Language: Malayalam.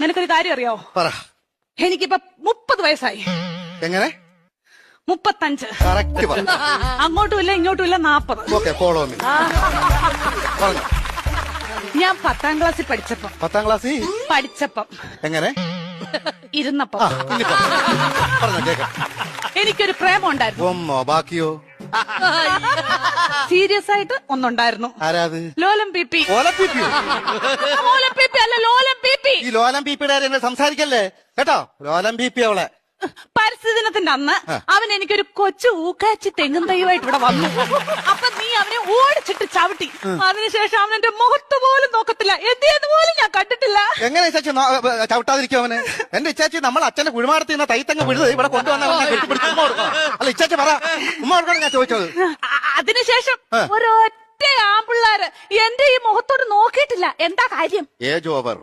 നിനക്കൊരു കാര്യം അറിയോ? പറ. എനിക്കിപ്പോ 30 വയസ്സായി. എങ്ങനെ? 35. കറക്റ്റ് പറ. അങ്ങോട്ടും ഇല്ല ഇങ്ങോട്ടും ഇല്ല 40. Okay, follow me. പറഞ്ഞു. ഞാൻ 10ാം ക്ലാസ്സിൽ പഠിച്ചപ്പം 10ാം ക്ലാസ്സിൽ എങ്ങനെ ഇരുന്നപ്പം പറഞ്ഞോ കേക്കാം. എനിക്കൊരു പ്രേമം ഉണ്ടായിരുന്നു. ഒന്നോ ബാക്കിയോ? സീരിയസ് ആയിട്ട് ഒന്നുണ്ടായിരുന്നു. ആരാത്? ലോലം പി. ഓലം പി. ലോലം പി അല്ല, ലോലം പി. ഈ ലോലം പീപ്പിയുടെ സംസാരിക്കല്ലേ കേട്ടോ. ലോലം പി അവളെ പരിസ്ഥിതി ദിനത്തിന്റെ അന്ന് അവൻ എനിക്കൊരു കൊച്ചു ഊക്കാച്ചി തെങ്ങും തൈയുമായിട്ട് ഇവിടെ വന്നു. അപ്പൊ നീ അവനെ ഓടിച്ചിട്ട് ചവിട്ടി. അതിനുശേഷം അവൻ എന്റെ മുഖത്ത് പോലും നോക്കത്തില്ല. എന്ത് പോലും ഞാൻ കണ്ടിട്ടില്ല. എങ്ങനെ ഇച്ചാച്ചി ചവിട്ടാതിരിക്കും അവന്? എന്റെ ഇച്ചാച്ചി നമ്മൾ അച്ഛന്റെ കുഴിമാടത്തിൽ നിന്ന് തൈത്തങ്ങ് വിടുന്നത് ഇവിടെ കൊണ്ടുവന്ന അല്ല ഇച്ചാച്ചി പറ. ഉമ്മ കൊടുക്കണം ഞാൻ ചോദിച്ചത്. അതിനുശേഷം ഒരൊറ്റ ആമ്പിള്ളാര് എന്റെ ഈ മുഖത്തോട് നോക്കിയിട്ടില്ല. എന്താ കാര്യം? Age over.